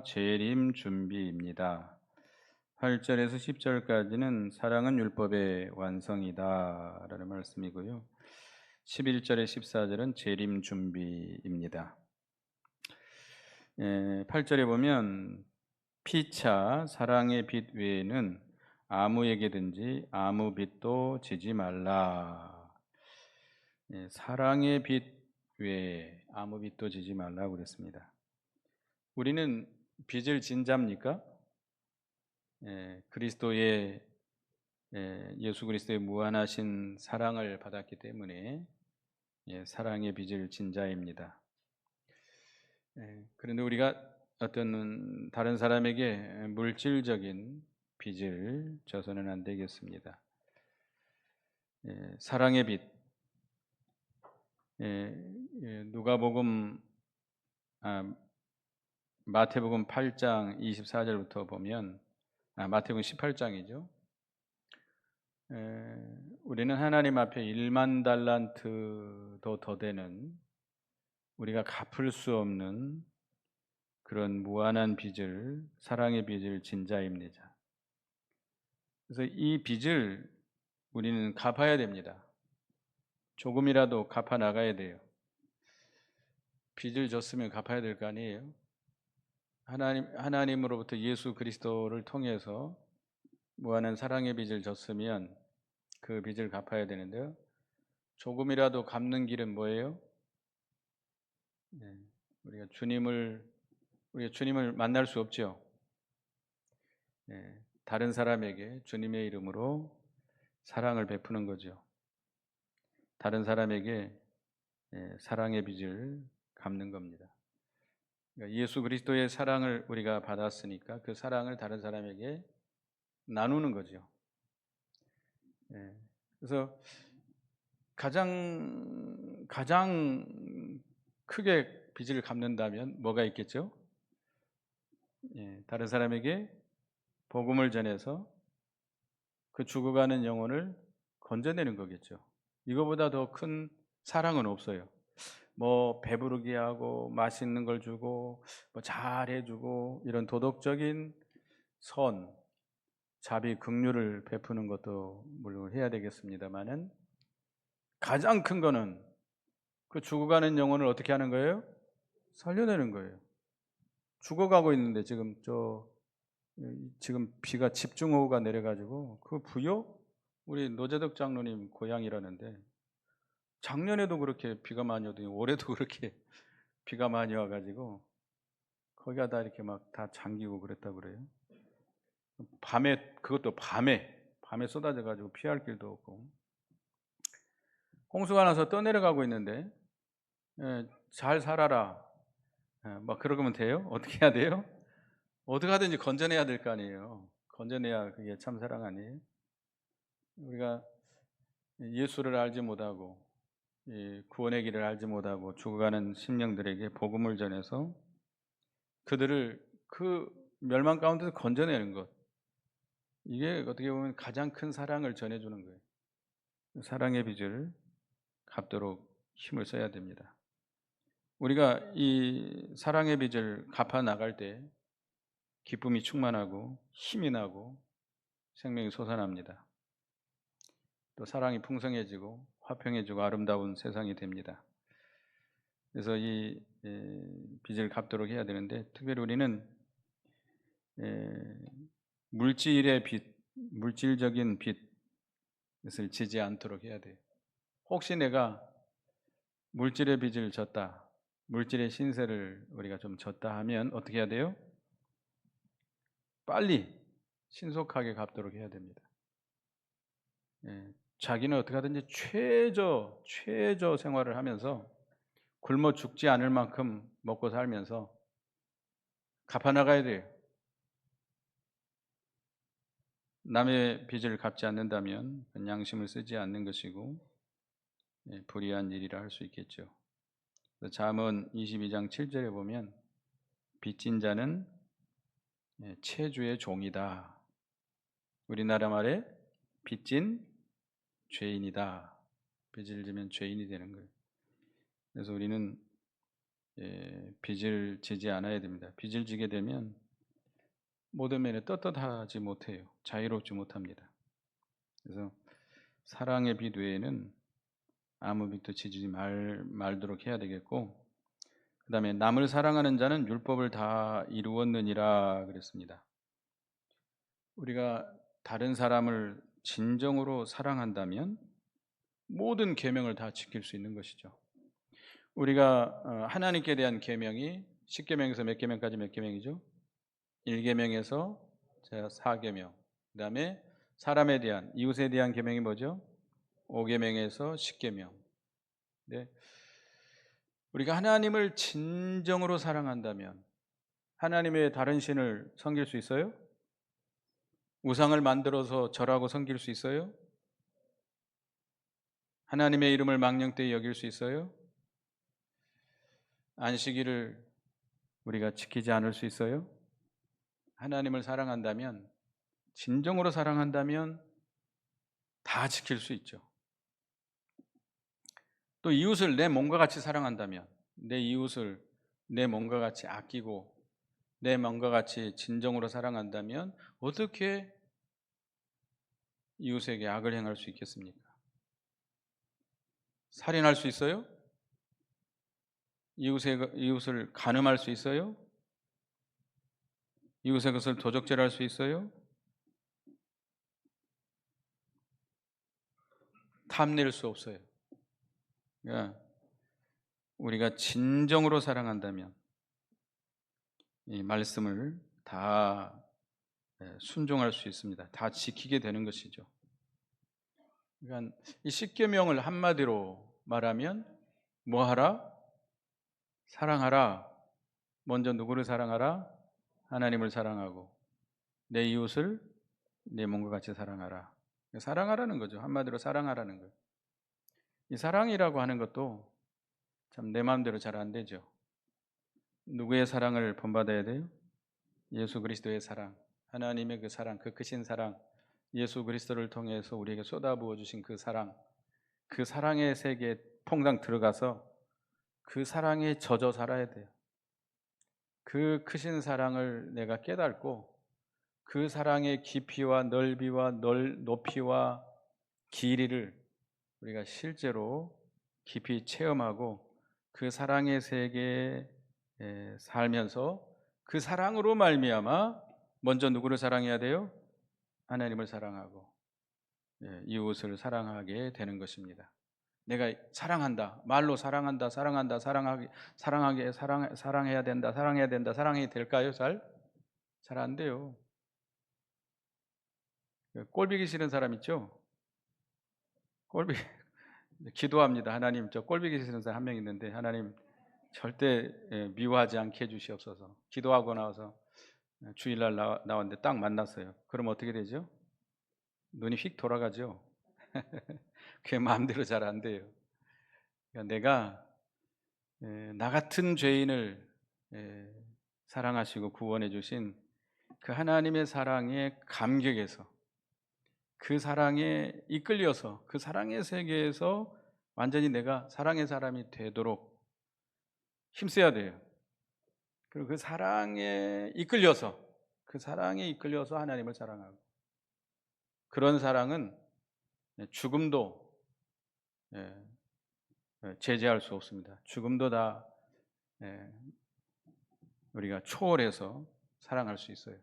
재림 준비입니다. 8절에서 10절까지는 사랑은 율법의 완성이다 라는 말씀이고요. 11절에 14절은 재림 준비입니다. 8절에 보면 피차 사랑의 빛 외에는 아무에게든지 아무 빛도 지지 말라. 사랑의 빛 외에 아무 빛도 지지 말라고 그랬습니다. 우리는 빚을 진 자입니까? 그리스도의 예수 그리스도의 무한하신 사랑을 받았기 때문에 사랑의 빚을 진 자입니다. 그런데 우리가 어떤 다른 사람에게 물질적인 빚을 져서는 안 되겠습니다. 사랑의 빚, 누가복음 마태복음 8장 24절부터 보면 마태복음 18장이죠. 우리는 하나님 앞에 1만 달란트도 더 되는 우리가 갚을 수 없는 그런 무한한 빚을, 사랑의 빚을 진 자입니다. 그래서 이 빚을 우리는 갚아야 됩니다. 조금이라도 갚아 나가야 돼요. 빚을 졌으면 갚아야 될 거 아니에요. 하나님으로부터 예수 그리스도를 통해서 무한한 사랑의 빚을 졌으면 그 빚을 갚아야 되는데요. 조금이라도 갚는 길은 뭐예요? 우리가 주님을 만날 수 없죠. 다른 사람에게 주님의 이름으로 사랑을 베푸는 거죠. 다른 사람에게 사랑의 빚을 갚는 겁니다. 그러니까 예수 그리스도의 사랑을 우리가 받았으니까 그 사랑을 다른 사람에게 나누는 거죠. 그래서 가장 크게 빚을 갚는다면 뭐가 있겠죠? 다른 사람에게 복음을 전해서 그 죽어가는 영혼을 건져내는 거겠죠. 이거보다 더 큰 사랑은 없어요. 뭐 배부르게 하고 맛있는 걸 주고 뭐 잘해주고 이런 도덕적인 선, 자비, 긍휼을 베푸는 것도 물론 해야 되겠습니다만은 가장 큰 거는 그 죽어가는 영혼을 어떻게 하는 거예요? 살려내는 거예요. 죽어가고 있는데 지금 비가 집중호우가 내려가지고 그 부여 우리 노재덕 장로님 고향이라는데 작년에도 그렇게 비가 많이 오더니 올해도 그렇게 비가 많이 와가지고 거기가 다 이렇게 막 다 잠기고 그랬다고 그래요. 그것도 밤에 쏟아져가지고 피할 길도 없고 홍수가 나서 떠내려가고 있는데 잘 살아라 막 그러면 돼요? 어떻게 해야 돼요? 어떻게 하든지 건져내야 될 거 아니에요. 건져내야 그게 참 사랑 아니에요? 우리가 예수를 알지 못하고 구원의 길을 알지 못하고 죽어가는 심령들에게 복음을 전해서 그들을 그 멸망 가운데서 건져내는 것, 이게 어떻게 보면 가장 큰 사랑을 전해주는 거예요. 사랑의 빚을 갚도록 힘을 써야 됩니다. 우리가 이 사랑의 빚을 갚아 나갈 때 기쁨이 충만하고 힘이 나고 생명이 솟아납니다. 또 사랑이 풍성해지고 화평해지고 아름다운 세상이 됩니다. 그래서 이 빚을 갚도록 해야 되는데 특별히 우리는 물질의 빚, 물질적인 빚을 지지 않도록 해야 돼요. 혹시 내가 물질의 빚을 졌다, 물질의 신세를 우리가 좀 졌다 하면 어떻게 해야 돼요? 빨리 신속하게 갚도록 해야 됩니다. 자기는 어떻게 하든지 최저 생활을 하면서 굶어 죽지 않을 만큼 먹고 살면서 갚아 나가야 돼요. 남의 빚을 갚지 않는다면 양심을 쓰지 않는 것이고 불의한 일이라 할 수 있겠죠. 잠언 22장 7절에 보면 빚진 자는 체주의 종이다. 우리나라 말에 빚진 죄인이다. 빚을 지면 죄인이 되는 거예요. 그래서 우리는 빚을 지지 않아야 됩니다. 빚을 지게 되면 모든 면에 떳떳하지 못해요. 자유롭지 못합니다. 그래서 사랑의 빚 외에는 아무 빚도 지지 말도록 해야 되겠고, 그 다음에 남을 사랑하는 자는 율법을 다 이루었느니라 그랬습니다. 우리가 다른 사람을 진정으로 사랑한다면 모든 계명을 다 지킬 수 있는 것이죠. 우리가 하나님께 대한 계명이 10계명에서 몇 계명까지 몇 계명이죠? 1계명에서 4계명. 그 다음에 사람에 대한, 이웃에 대한 계명이 뭐죠? 5계명에서 10계명. 네. 우리가 하나님을 진정으로 사랑한다면 하나님의 다른 신을 섬길 수 있어요? 우상을 만들어서 절하고 섬길 수 있어요? 하나님의 이름을 망령되이 여길 수 있어요? 안식일을 우리가 지키지 않을 수 있어요? 하나님을 사랑한다면, 진정으로 사랑한다면 다 지킬 수 있죠. 또 이웃을 내 몸과 같이 사랑한다면, 내 이웃을 내 몸과 같이 아끼고 내 몸과 같이 진정으로 사랑한다면 어떻게 이웃에게 악을 행할 수 있겠습니까? 살인할 수 있어요? 이웃을 간음할 수 있어요? 이웃의 것을 도적질할 수 있어요? 탐낼 수 없어요. 그러니까 우리가 진정으로 사랑한다면 이 말씀을 다 순종할 수 있습니다. 다 지키게 되는 것이죠. 그러니까 이 십계명을 한마디로 말하면 뭐 하라? 사랑하라. 먼저 누구를 사랑하라? 하나님을 사랑하고 내 이웃을 내 몸과 같이 사랑하라. 사랑하라는 거죠. 한마디로 사랑하라는 거예요. 이 사랑이라고 하는 것도 참 내 마음대로 잘 안 되죠. 누구의 사랑을 본받아야 돼요? 예수 그리스도의 사랑, 하나님의 그 사랑, 그 크신 사랑, 예수 그리스도를 통해서 우리에게 쏟아부어 주신 그 사랑, 그 사랑의 세계에 퐁당 들어가서 그 사랑에 젖어 살아야 돼요. 그 크신 사랑을 내가 깨닫고 그 사랑의 깊이와 넓이와 높이와 길이를 우리가 실제로 깊이 체험하고 그 사랑의 세계에 살면서 그 사랑으로 말미암아 먼저 누구를 사랑해야 돼요? 하나님을 사랑하고 이웃을 사랑하게 되는 것입니다. 내가 사랑한다, 말로 사랑한다, 사랑해야 된다, 사랑이 될까요? 잘 안 돼요. 꼴보기 싫은 사람 있죠? 꼴보기 기도합니다. 하나님, 저 꼴보기 싫은 사람 한 명 있는데 하나님 절대 미워하지 않게 해주시옵소서. 기도하고 나와서 주일날 나왔는데 딱 만났어요. 그럼 어떻게 되죠? 눈이 휙 돌아가죠. 그게 마음대로 잘 안 돼요. 그러니까 내가 나 같은 죄인을 사랑하시고 구원해 주신 그 하나님의 사랑에 감격해서 그 사랑에 이끌려서 그 사랑의 세계에서 완전히 내가 사랑의 사람이 되도록 힘써야 돼요. 그리고 그 사랑에 이끌려서 하나님을 사랑하고, 그런 사랑은 죽음도 제재할 수 없습니다. 죽음도 다 우리가 초월해서 사랑할 수 있어요.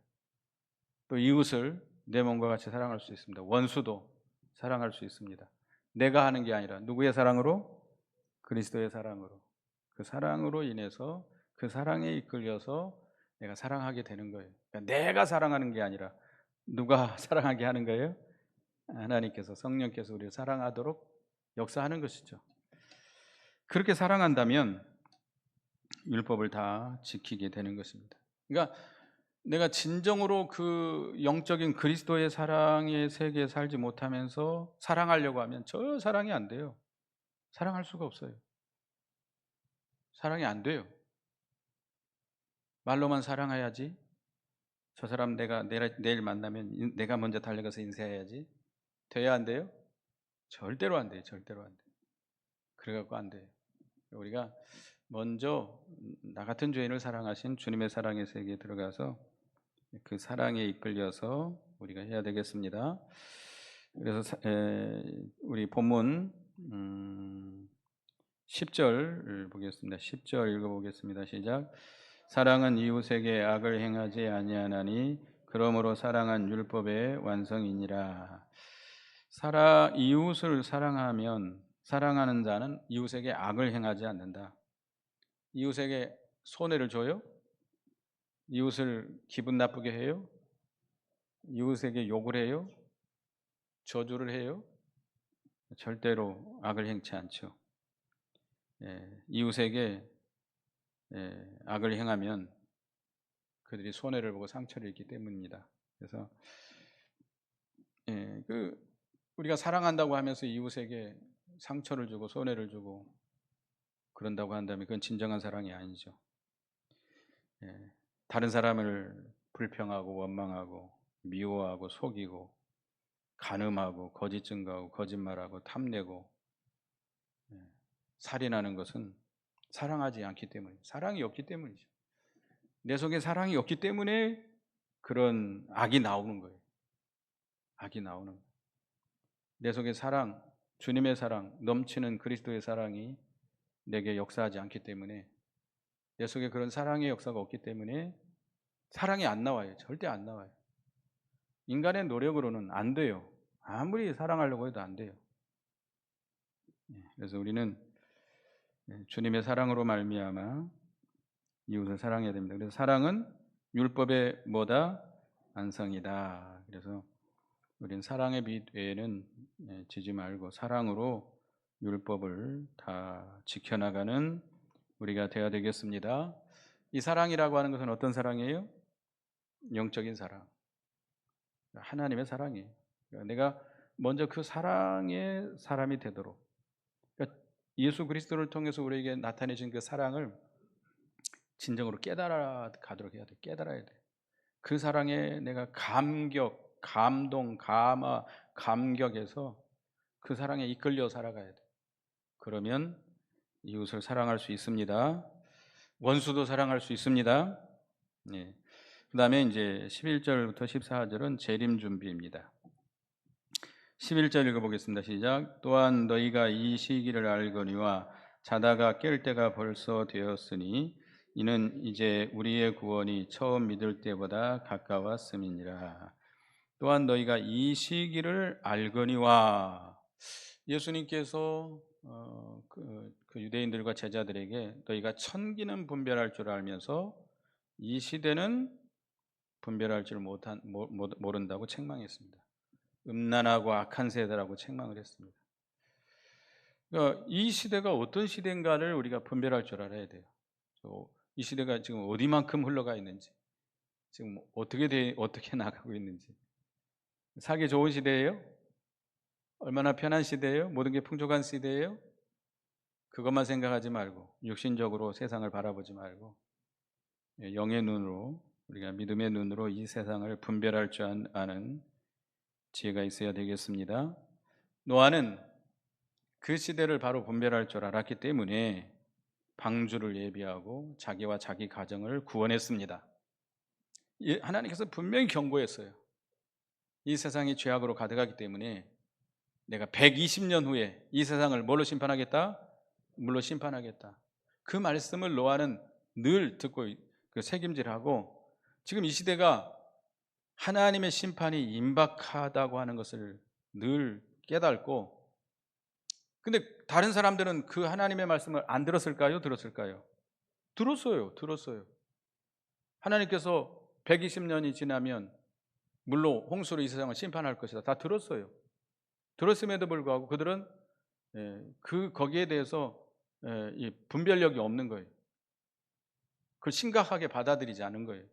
또 이웃을 내 몸과 같이 사랑할 수 있습니다. 원수도 사랑할 수 있습니다. 내가 하는 게 아니라 누구의 사랑으로? 그리스도의 사랑으로. 그 사랑으로 인해서 그 사랑에 이끌려서 내가 사랑하게 되는 거예요. 그러니까 내가 사랑하는 게 아니라 누가 사랑하게 하는 거예요? 하나님께서, 성령께서 우리를 사랑하도록 역사하는 것이죠. 그렇게 사랑한다면 율법을 다 지키게 되는 것입니다. 그러니까 내가 진정으로 그 영적인 그리스도의 사랑의 세계에 살지 못하면서 사랑하려고 하면 저 사랑이 안 돼요. 사랑할 수가 없어요. 사랑이 안 돼요. 말로만 사랑해야지. 저 사람 내가 내일 만나면 내가 먼저 달려가서 인사해야지. 돼야 안 돼요? 절대로 안 돼요. 절대로 안 돼요. 그래갖고 안 돼요. 우리가 먼저 나 같은 죄인을 사랑하신 주님의 사랑의 세계에 들어가서 그 사랑에 이끌려서 우리가 해야 되겠습니다. 그래서 우리 본문 10절 보겠습니다. 10절 읽어보겠습니다. 시작. 사랑은 이웃에게 악을 행하지 아니하나니 그러므로 사랑은 율법의 완성이니라. 이웃을 사랑하면 사랑하는 자는 이웃에게 악을 행하지 않는다. 이웃에게 손해를 줘요? 이웃을 기분 나쁘게 해요? 이웃에게 욕을 해요? 저주를 해요? 절대로 악을 행치 않죠. 이웃에게 악을 행하면 그들이 손해를 보고 상처를 입기 때문입니다. 그래서 우리가 사랑한다고 하면서 이웃에게 상처를 주고 손해를 주고 그런다고 한다면 그건 진정한 사랑이 아니죠. 다른 사람을 불평하고 원망하고 미워하고 속이고 간음하고 거짓 증거하고 거짓말하고 탐내고 살인하는 것은 사랑하지 않기 때문에, 사랑이 없기 때문이죠. 내 속에 사랑이 없기 때문에 그런 악이 나오는 거예요. 악이 나오는 거예요. 내 속에 사랑, 주님의 사랑, 넘치는 그리스도의 사랑이 내게 역사하지 않기 때문에, 내 속에 그런 사랑의 역사가 없기 때문에 사랑이 안 나와요. 절대 안 나와요. 인간의 노력으로는 안 돼요. 아무리 사랑하려고 해도 안 돼요. 그래서 우리는 주님의 사랑으로 말미암아 이웃을 사랑해야 됩니다. 그래서 사랑은 율법의 뭐다? 완성이다. 그래서 우리는 사랑의 빛 외에는 지지 말고 사랑으로 율법을 다 지켜나가는 우리가 되어야 되겠습니다. 이 사랑이라고 하는 것은 어떤 사랑이에요? 영적인 사랑, 하나님의 사랑이에요. 그러니까 내가 먼저 그 사랑의 사람이 되도록, 그러니까 예수 그리스도를 통해서 우리에게 나타내신 그 사랑을 진정으로 깨달아 가도록 해야 돼. 깨달아야 돼. 그 사랑에 내가 감격, 감동, 감격해서 그 사랑에 이끌려 살아가야 돼. 그러면 이웃을 사랑할 수 있습니다. 원수도 사랑할 수 있습니다. 예. 그 다음에 이제 11절부터 14절은 재림 준비입니다. 11절 읽어보겠습니다. 시작. 또한 너희가 이 시기를 알거니와 자다가 깰 때가 벌써 되었으니 이는 이제 우리의 구원이 처음 믿을 때보다 가까웠음이니라. 또한 너희가 이 시기를 알거니와, 예수님께서 그 유대인들과 제자들에게 너희가 천기는 분별할 줄 알면서 이 시대는 분별할 줄 모른다고 책망했습니다. 음란하고 악한 세대라고 책망을 했습니다. 그러니까 이 시대가 어떤 시대인가를 우리가 분별할 줄 알아야 돼요. 이 시대가 지금 어디만큼 흘러가 있는지, 지금 어떻게 나가고 있는지. 살기 좋은 시대예요? 얼마나 편한 시대예요? 모든 게 풍족한 시대예요? 그것만 생각하지 말고, 육신적으로 세상을 바라보지 말고, 영의 눈으로, 우리가 믿음의 눈으로 이 세상을 분별할 줄 아는 지혜가 있어야 되겠습니다. 노아는 그 시대를 바로 분별할 줄 알았기 때문에 방주를 예비하고 자기와 자기 가정을 구원했습니다. 하나님께서 분명히 경고했어요. 이 세상이 죄악으로 가득하기 때문에 내가 120년 후에 이 세상을 뭘로 심판하겠다? 물로 심판하겠다. 그 말씀을 노아는 늘 듣고 책임질하고, 지금 이 시대가 하나님의 심판이 임박하다고 하는 것을 늘 깨닫고, 근데 다른 사람들은 그 하나님의 말씀을 안 들었을까요? 들었을까요? 들었어요. 하나님께서 120년이 지나면 물로 홍수로 이 세상을 심판할 것이다. 다 들었어요. 들었음에도 불구하고 그들은 거기에 대해서 이 분별력이 없는 거예요. 그걸 심각하게 받아들이지 않은 거예요.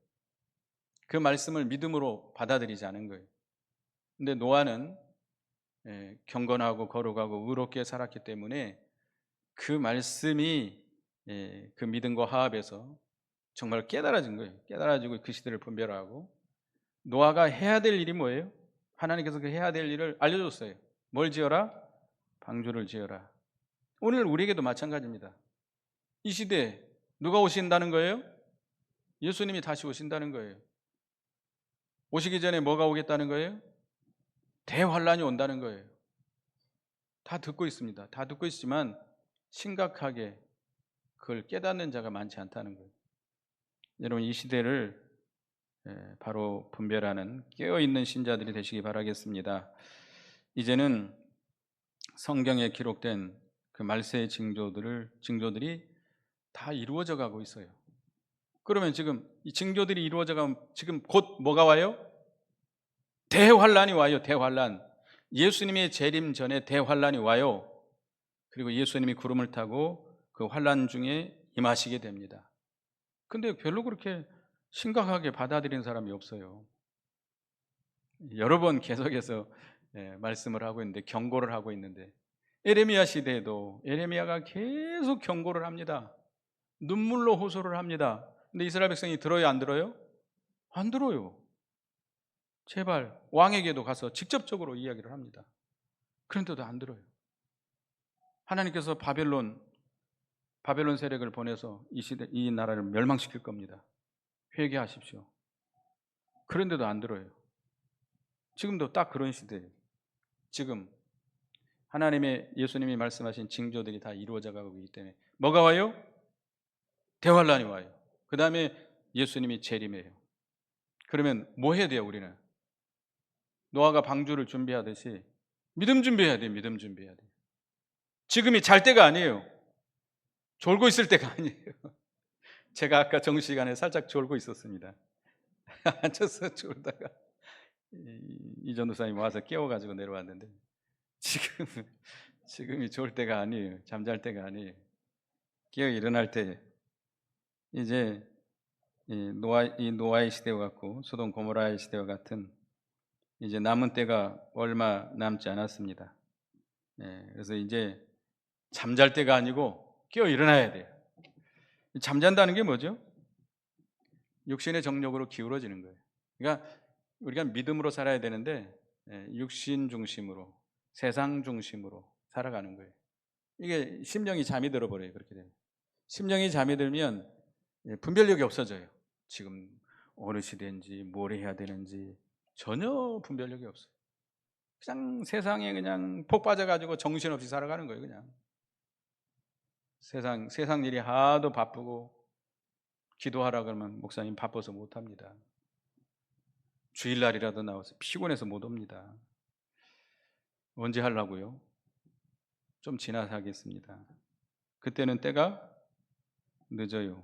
그 말씀을 믿음으로 받아들이지 않은 거예요. 근데 노아는 경건하고 거룩하고 의롭게 살았기 때문에 그 말씀이 그 믿음과 화합해서 정말 깨달아진 거예요. 깨달아지고 그 시대를 분별하고, 노아가 해야 될 일이 뭐예요? 하나님께서 그 해야 될 일을 알려줬어요. 뭘 지어라? 방주를 지어라. 오늘 우리에게도 마찬가지입니다. 이 시대에 누가 오신다는 거예요? 예수님이 다시 오신다는 거예요. 오시기 전에 뭐가 오겠다는 거예요? 대환란이 온다는 거예요. 다 듣고 있습니다. 다 듣고 있지만 심각하게 그걸 깨닫는 자가 많지 않다는 거예요. 여러분, 이 시대를 바로 분별하는 깨어있는 신자들이 되시기 바라겠습니다. 이제는 성경에 기록된 그 말세의 징조들이 다 이루어져 가고 있어요. 그러면 지금 이 징조들이 이루어져 가면 지금 곧 뭐가 와요? 대환란이 와요. 대환란. 예수님의 재림 전에 대환란이 와요. 그리고 예수님이 구름을 타고 그 환란 중에 임하시게 됩니다. 근데 별로 그렇게 심각하게 받아들이는 사람이 없어요. 여러 번 계속해서 말씀을 하고 있는데, 경고를 하고 있는데, 에레미야 시대에도 에레미야가 계속 경고를 합니다. 눈물로 호소를 합니다. 근데 이스라엘 백성이 들어요, 안 들어요? 안 들어요. 제발 왕에게도 가서 직접적으로 이야기를 합니다. 그런데도 안 들어요. 하나님께서 바벨론 세력을 보내서 이 나라를 멸망시킬 겁니다. 회개하십시오. 그런데도 안 들어요. 지금도 딱 그런 시대예요. 지금 예수님이 말씀하신 징조들이 다 이루어져 가고 있기 때문에 뭐가 와요? 대환란이 와요. 그 다음에 예수님이 재림해요. 그러면 뭐 해야 돼요? 우리는 노아가 방주를 준비하듯이 믿음 준비해야 돼요. 믿음 준비해야 돼요. 지금이 잘 때가 아니에요. 졸고 있을 때가 아니에요. 제가 아까 정시간에 살짝 졸고 있었습니다. 앉아서 졸다가 이 전도사님 와서 깨워가지고 내려왔는데, 지금이 졸 때가 아니에요. 잠잘 때가 아니에요. 깨어 일어날 때, 이제 이 노아의 시대와 같고 소돔 고모라의 시대와 같은 이제 남은 때가 얼마 남지 않았습니다. 그래서 이제 잠잘 때가 아니고 깨어 일어나야 돼요. 잠잔다는 게 뭐죠? 육신의 정욕으로 기울어지는 거예요. 그러니까 우리가 믿음으로 살아야 되는데 육신 중심으로, 세상 중심으로 살아가는 거예요. 이게 심령이 잠이 들어버려요. 그렇게 되면 심령이 잠이 들면 분별력이 없어져요. 지금 어느 시대인지 뭘 해야 되는지 전혀 분별력이 없어요. 그냥 세상에 그냥 폭 빠져가지고 정신없이 살아가는 거예요. 그냥 세상 일이 하도 바쁘고, 기도하라 그러면 목사님 바빠서 못합니다. 주일날이라도 나와서 피곤해서 못 옵니다. 언제 하려고요? 좀 지나서 하겠습니다. 그때는 때가 늦어요.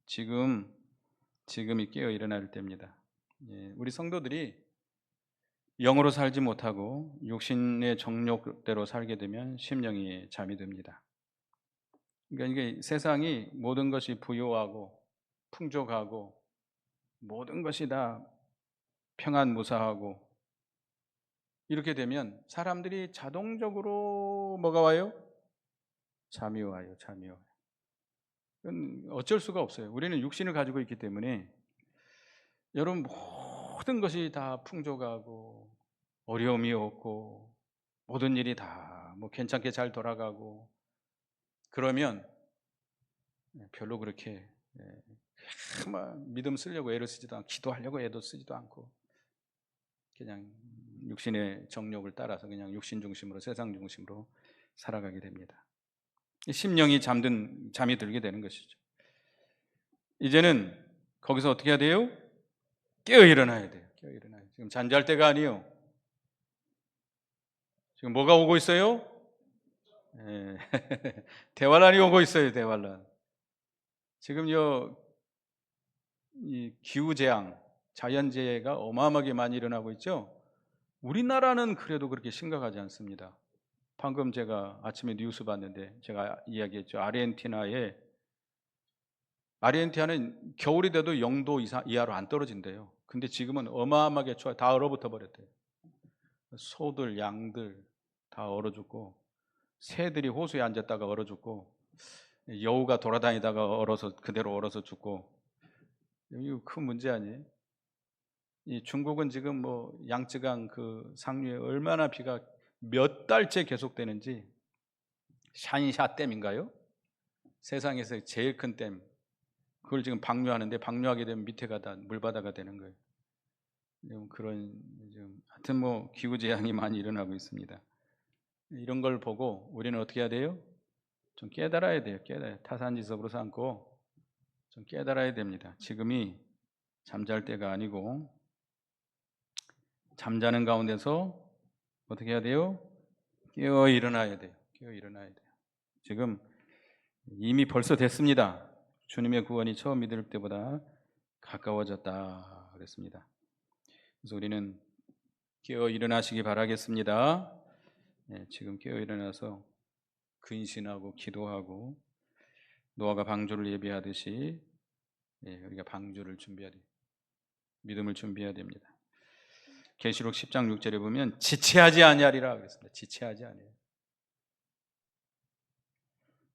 지금이 깨어 일어날 때입니다. 우리 성도들이 영으로 살지 못하고 육신의 정욕대로 살게 되면 심령이 잠이 듭니다. 그러니까 이게 세상이 모든 것이 부요하고 풍족하고 모든 것이 다 평안무사하고 이렇게 되면 사람들이 자동적으로 뭐가 와요? 잠이 와요. 그건 어쩔 수가 없어요. 우리는 육신을 가지고 있기 때문에 여러분, 모든 것이 다 풍족하고 어려움이 없고 모든 일이 다 뭐 괜찮게 잘 돌아가고 그러면 별로 그렇게 막 믿음 쓰려고 애를 쓰지도 않고 기도하려고 애도 쓰지도 않고 그냥 육신의 정욕을 따라서 그냥 육신 중심으로, 세상 중심으로 살아가게 됩니다. 심령이 잠이 들게 되는 것이죠. 이제는 거기서 어떻게 해야 돼요? 깨어 일어나야 돼요. 지금 잠잘 때가 아니에요. 지금 뭐가 오고 있어요? 대환란이 오고 있어요. 대환란. 지금요, 이 기후재앙, 자연재해가 어마어마하게 많이 일어나고 있죠. 우리나라는 그래도 그렇게 심각하지 않습니다. 방금 제가 아침에 뉴스 봤는데 제가 이야기했죠. 아르헨티나는 겨울이 돼도 0도 이하로 안 떨어진대요. 근데 지금은 어마어마하게 추워요. 다 얼어붙어 버렸대요. 소들, 양들 다 얼어 죽고, 새들이 호수에 앉았다가 얼어 죽고, 여우가 돌아다니다가 그대로 얼어서 죽고, 이거 큰 문제 아니에요? 이 중국은 지금 뭐 양쯔강 그 상류에 얼마나 비가 몇 달째 계속되는지, 샨샤댐인가요? 세상에서 제일 큰 댐, 그걸 지금 방류하는데 방류하게 되면 밑에가 다 물바다가 되는 거예요. 그런 하여튼 뭐 기후 재앙이 많이 일어나고 있습니다. 이런 걸 보고 우리는 어떻게 해야 돼요? 좀 깨달아야 돼요. 타산지석으로 삼고 좀 깨달아야 됩니다. 지금이 잠잘 때가 아니고 잠자는 가운데서 어떻게 해야 돼요? 깨어 일어나야 돼요. 깨어 일어나야 돼요. 지금 이미 벌써 됐습니다. 주님의 구원이 처음 믿을 때보다 가까워졌다 그랬습니다. 그래서 우리는 깨어 일어나시기 바라겠습니다. 지금 깨어 일어나서 근신하고 기도하고 노아가 방주를 예비하듯이 우리가 방주를 준비해야 돼요. 믿음을 준비해야 됩니다. 계시록 10장 6절에 보면 지체하지 아니하리라 그랬습니다. 지체하지 아니하리라.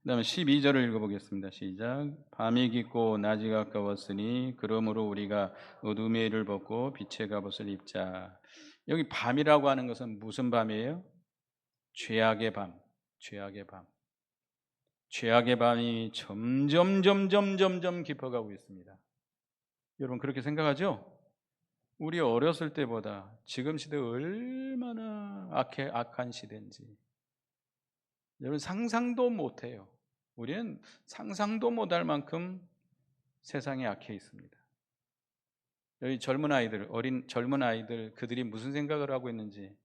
그 다음에 12절을 읽어보겠습니다. 시작. 밤이 깊고 낮이 가까웠으니 그러므로 우리가 어둠의 일을 벗고 빛의 갑옷을 입자. 여기 밤이라고 하는 것은 무슨 밤이에요? 죄악의 밤. 죄악의 밤. 죄악의 밤이 점점 깊어가고 있습니다. 여러분 그렇게 생각하죠? 우리 어렸을 때보다 지금 시대 얼마나 악한 시대인지 여러분 상상도 못해요. 우리는 상상도 못할 만큼 세상에 악해 있습니다. 여기 젊은 아이들 그들이 무슨 생각을 하고 있는지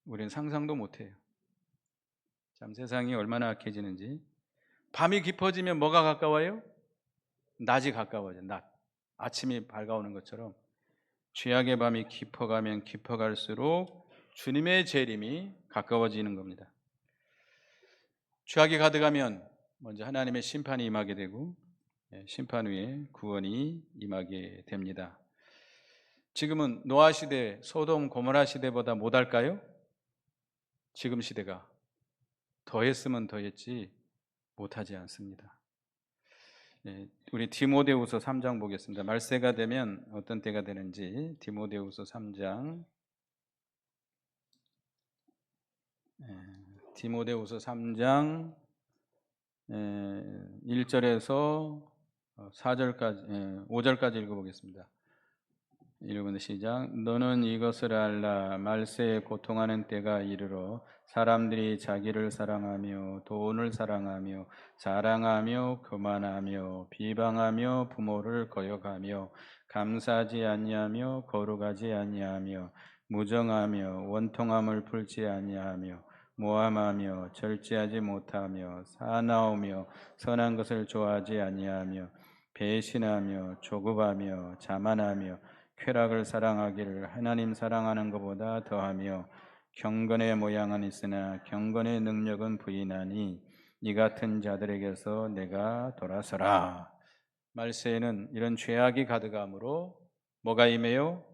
우리는 상상도 못해요. 참 세상이 얼마나 악해지는지. 밤이 깊어지면 뭐가 가까워요? 낮이 가까워져. 낮. 아침이 밝아오는 것처럼 죄악의 밤이 깊어가면 깊어갈수록 주님의 재림이 가까워지는 겁니다. 죄악이 가득하면 먼저 하나님의 심판이 임하게 되고 심판 후에 구원이 임하게 됩니다. 지금은 노아 시대, 소돔 고모라 시대보다 못할까요? 지금 시대가 더했으면 더했지 못하지 않습니다. 우리 디모데후서 3장 보겠습니다. 말세가 되면 어떤 때가 되는지 디모데후서 3장 디모데후서 3장 1절에서 4절까지 5절까지 읽어보겠습니다. 읽어보는 시작. 너는 이것을 알라. 말세에 고통하는 때가 이르러 사람들이 자기를 사랑하며 돈을 사랑하며 자랑하며 교만하며 비방하며 부모를 거역하며 감사하지 아니하며 거룩하지 아니하며 무정하며 원통함을 풀지 아니하며 모함하며 절제하지 못하며 사나우며 선한 것을 좋아하지 아니하며 배신하며 조급하며 자만하며 쾌락을 사랑하기를 하나님 사랑하는 것보다 더하며 경건의 모양은 있으나 경건의 능력은 부인하니 이 같은 자들에게서 내가 돌아서라. 말세에는 이런 죄악이 가득함으로 뭐가 임해요?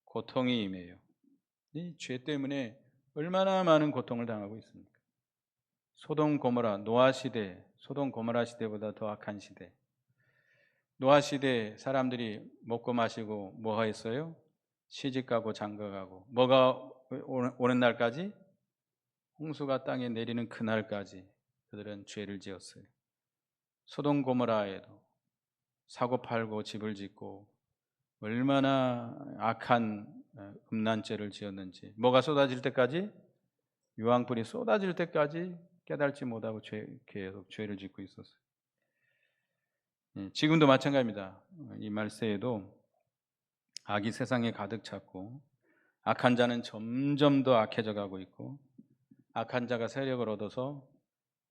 고통이 임해요. 이 죄 때문에 얼마나 많은 고통을 당하고 있습니까? 소돔 고모라 노아 시대, 소돔 고모라 시대보다 더 악한 시대. 노아 시대 사람들이 먹고 마시고 뭐 했어요? 시집가고 장가가고. 뭐가 오는 날까지? 홍수가 땅에 내리는 그날까지 그들은 죄를 지었어요. 소돔 고모라에도 사고팔고 집을 짓고 얼마나 악한 음란죄를 지었는지. 뭐가 쏟아질 때까지? 유황불이 쏟아질 때까지 깨달지 못하고 계속 죄를 짓고 있었어요. 지금도 마찬가지입니다. 이 말세에도 악이 세상에 가득 찼고 악한 자는 점점 더 악해져 가고 있고 악한 자가 세력을 얻어서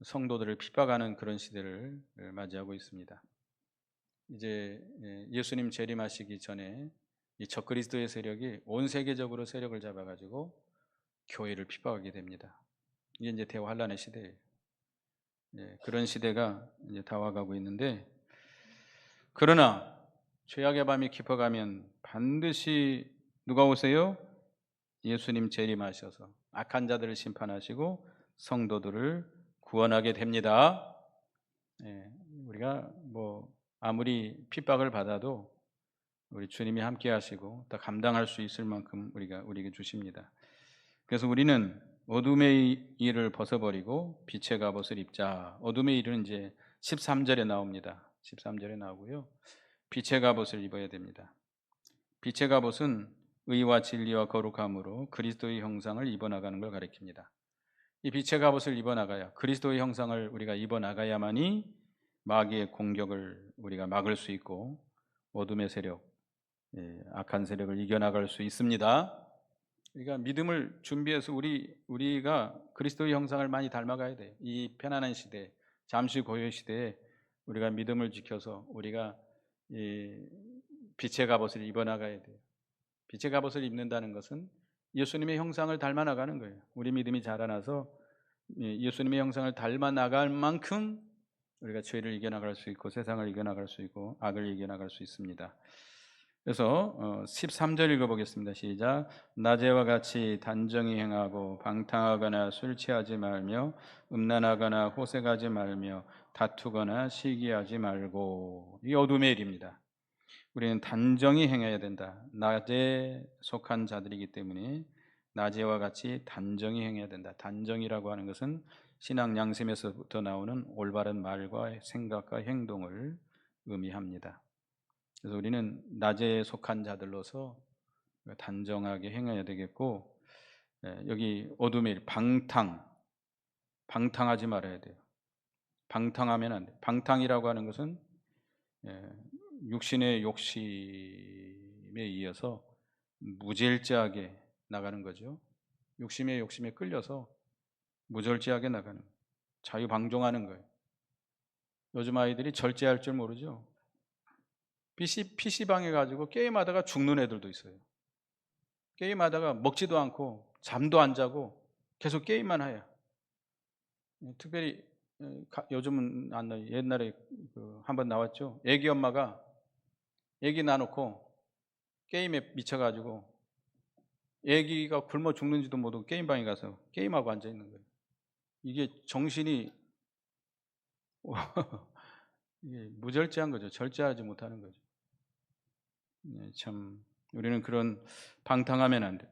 성도들을 핍박하는 그런 시대를 맞이하고 있습니다. 이제 예수님 재림하시기 전에 이 적그리스도의 세력이 온 세계적으로 세력을 잡아가지고 교회를 핍박하게 됩니다. 이게 이제 대환란의 시대예요. 그런 시대가 이제 다가가고 있는데, 그러나 죄악의 밤이 깊어가면 반드시 누가 오세요? 예수님 재림하셔서 악한 자들을 심판하시고 성도들을 구원하게 됩니다. 우리가 뭐 아무리 핍박을 받아도 우리 주님이 함께 하시고 다 감당할 수 있을 만큼 우리에게 주십니다. 그래서 우리는 어둠의 일을 벗어버리고 빛의 갑옷을 입자. 어둠의 일은 이제 13절에 나옵니다. 13절에 나오고요. 빛의 갑옷을 입어야 됩니다. 빛의 갑옷은 의와 진리와 거룩함으로 그리스도의 형상을 입어나가는 걸 가리킵니다. 이 빛의 갑옷을 입어나가야, 그리스도의 형상을 우리가 입어나가야만이 마귀의 공격을 우리가 막을 수 있고 어둠의 세력, 악한 세력을 이겨나갈 수 있습니다. 그러니까 믿음을 준비해서 우리가 그리스도의 형상을 많이 닮아가야 돼요. 이 편안한 시대, 잠시 고요 시대에 우리가 믿음을 지켜서 우리가 이 빛의 갑옷을 입어나가야 돼요. 빛의 갑옷을 입는다는 것은 예수님의 형상을 닮아 나가는 거예요. 우리 믿음이 자라나서 예수님의 형상을 닮아 나갈 만큼 우리가 죄를 이겨나갈 수 있고 세상을 이겨나갈 수 있고 악을 이겨나갈 수 있습니다. 그래서 13절 읽어보겠습니다. 시작. 낮에와 같이 단정히 행하고 방탕하거나 술 취하지 말며 음란하거나 호색하지 말며 다투거나 시기하지 말고. 이 어둠의 일입니다. 우리는 단정히 행해야 된다. 낮에 속한 자들이기 때문에 낮에와 같이 단정히 행해야 된다. 단정이라고 하는 것은 신앙 양심에서부터 나오는 올바른 말과 생각과 행동을 의미합니다. 그래서 우리는 낮에 속한 자들로서 단정하게 행해야 되겠고, 여기 어둠의 일, 방탕하지 말아야 돼요. 방탕하면 안 돼요. 방탕이라고 하는 것은 육신의 욕심에 이어서 무절제하게 나가는 거죠. 욕심에 끌려서 무절제하게 나가는 거예요. 자유방종하는 거예요. 요즘 아이들이 절제할 줄 모르죠. PC방에 가지고 게임하다가 죽는 애들도 있어요. 게임하다가 먹지도 않고 잠도 안 자고 계속 게임만 해요. 특별히 요즘은 안 나요. 옛날에 한번 나왔죠. 애기 엄마가 애기 놔놓고 게임에 미쳐가지고 애기가 굶어 죽는지도 모르고 게임방에 가서 게임하고 앉아 있는 거예요. 이게 정신이 이게 무절제한 거죠. 절제하지 못하는 거죠. 참 우리는 그런 방탕하면 안 돼요.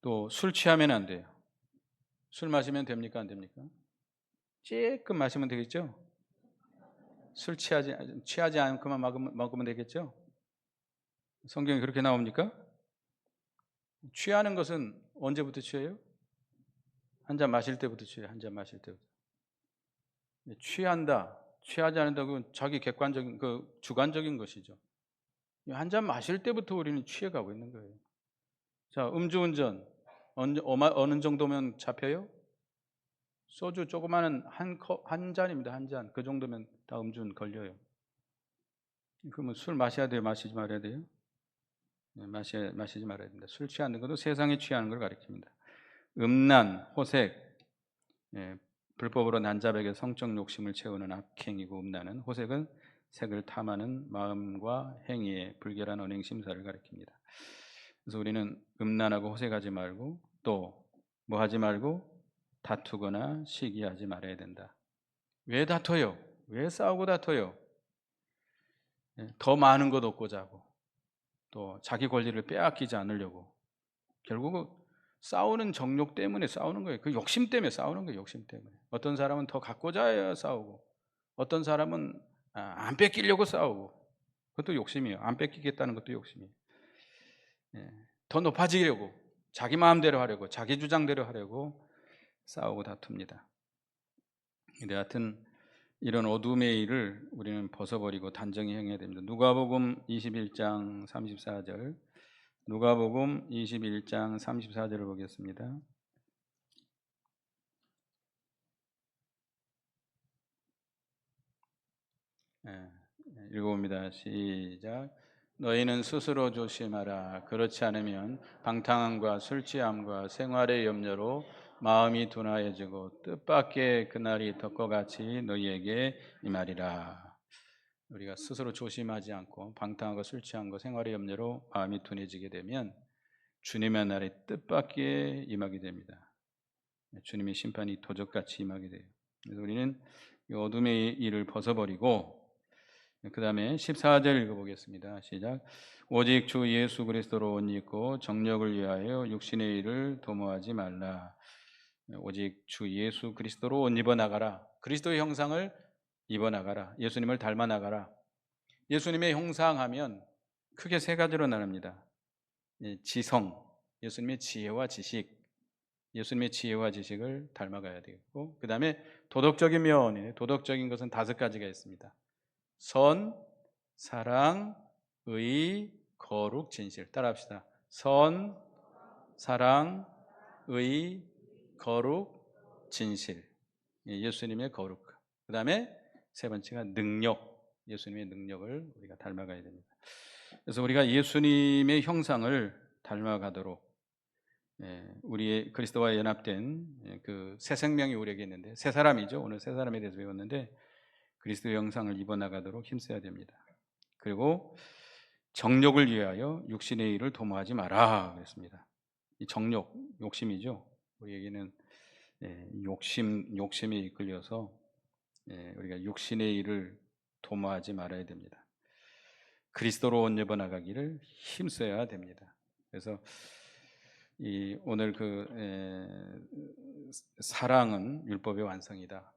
또 술 취하면 안 돼요. 술 마시면 됩니까? 안 됩니까? 조금 마시면 되겠죠? 술 취하지 않고만 먹으면 되겠죠? 성경에 그렇게 나옵니까? 취하는 것은 언제부터 취해요? 한 잔 마실 때부터 취해요. 한 잔 마실 때부터. 취한다, 취하지 않는다, 그건 자기 객관적인, 주관적인 것이죠. 한 잔 마실 때부터 우리는 취해가고 있는 거예요. 자, 음주운전 어느 정도면 잡혀요? 소주 조그마한 한 잔입니다. 한 잔. 그 정도면 다 음주운 걸려요. 그러면 술 마셔야 돼요? 마시지 말아야 돼요? 마시지 말아야 됩니다. 술 취하는 것도 세상에 취하는 걸 가리킵니다. 음란, 호색, 불법으로 난자백의 성적 욕심을 채우는 악행이고, 음란은, 호색은 색을 탐하는 마음과 행위의 불결한 언행 심사를 가리킵니다. 그래서 우리는 음란하고 호색하지 말고, 또 뭐 하지 말고 다투거나 시기하지 말아야 된다. 왜 다퉈요? 왜 싸우고 다퉈요? 더 많은 것 얻고자 하고, 또 자기 권리를 빼앗기지 않으려고. 결국은 싸우는 정욕 때문에 싸우는 거예요. 그 욕심 때문에 싸우는 거예요. 욕심 때문에. 어떤 사람은 더 갖고자 해야 싸우고, 어떤 사람은 안 뺏기려고 싸우고. 그것도 욕심이에요. 안 뺏기겠다는 것도 욕심이에요. 더 높아지려고, 자기 마음대로 하려고, 자기 주장대로 하려고 싸우고 다툽니다. 근데 하여튼 이런 어둠의 일을 우리는 벗어버리고 단정히 행해야 됩니다. 누가복음 21장 34절, 누가복음 21장 34절을 보겠습니다. 읽어봅니다. 시작. 너희는 스스로 조심하라. 그렇지 않으면 방탕함과 술 취함과 생활의 염려로 마음이 둔하여지고 뜻밖의 그날이 덮어같이 너희에게 임하리라. 우리가 스스로 조심하지 않고 방탕하고 술 취함과 생활의 염려로 마음이 둔해지게 되면 주님의 날이 뜻밖의 임하게 됩니다. 주님의 심판이 도적같이 임하게 돼요. 그래서 우리는 이 어둠의 일을 벗어버리고 그 다음에 14절 읽어보겠습니다. 시작. 오직 주 예수 그리스도로 옷 입고 정력을 위하여 육신의 일을 도모하지 말라. 오직 주 예수 그리스도로 옷 입어 나가라. 그리스도의 형상을 입어 나가라. 예수님을 닮아 나가라. 예수님의 형상하면 크게 세 가지로 나눕니다. 지성, 예수님의 지혜와 지식, 예수님의 지혜와 지식을 닮아가야 되겠고, 그 다음에 도덕적인 면, 도덕적인 것은 5가지가 있습니다. 선, 사랑, 의, 거룩, 진실. 따라합시다. 선, 사랑, 의, 거룩, 진실. 예수님의 거룩. 그 다음에 세 번째가 능력. 예수님의 능력을 우리가 닮아가야 됩니다. 그래서 우리가 예수님의 형상을 닮아가도록 우리의 그리스도와 연합된 그 새 생명이 우리에게 있는데, 새 사람이죠. 오늘 새 사람에 대해서 배웠는데 그리스도의 형상을 입어나가도록 힘써야 됩니다. 그리고 정욕을 위하여 육신의 일을 도모하지 마라 그랬습니다. 이 정욕, 욕심이죠. 우리에게는 욕심에 이끌려서 우리가 육신의 일을 도모하지 말아야 됩니다. 그리스도로 옷 입어 나가기를 힘써야 됩니다. 그래서 오늘 사랑은 율법의 완성이다.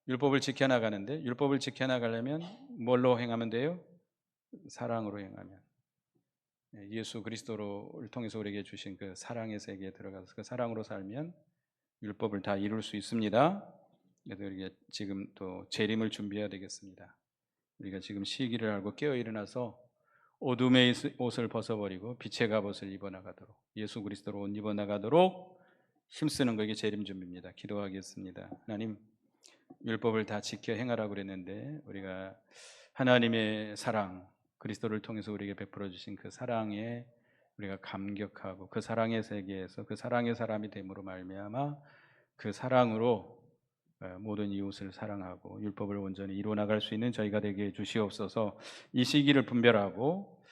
율법을 지켜나가는데, 율법을 지켜나가려면 뭘로 행하면 돼요? 사랑으로 행하면. 예수 그리스도를 통해서 우리에게 주신 그 사랑의 세계에 들어가서 그 사랑으로 살면 율법을 다 이룰 수 있습니다. 그래서 우리가 지금 또 재림을 준비해야 되겠습니다. 우리가 지금 시기를 알고 깨어 일어나서 어둠의 옷을 벗어버리고 빛의 갑옷을 입어나가도록, 예수 그리스도로 옷 입어나가도록 힘쓰는 것이 재림 준비입니다. 기도하겠습니다. 하나님, 율법을 다 지켜 행하라고 그랬는데 우리가 하나님의 사랑, 그리스도를 통해서 우리에게 베풀어 주신 그 사랑에 우리가 감격하고 그 사랑의 세계에서 그 사랑의 사람이 됨으로 말미암아 그 사랑으로 모든 이웃을 사랑하고 율법을 온전히 이루어 나갈 수 있는 저희가 되게 주시옵소서. 이 시기를 분별하고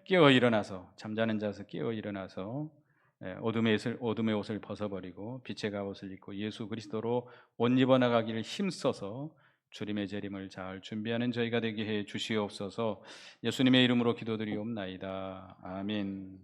깨어 일어나서, 잠자는 자에서 깨어 일어나서 어둠의 옷을 벗어버리고 빛의 갑옷을 입고 예수 그리스도로 옷 입어 나가기를 힘써서 주님의 재림을 잘 준비하는 저희가 되게 해 주시옵소서. 예수님의 이름으로 기도드리옵나이다. 아멘.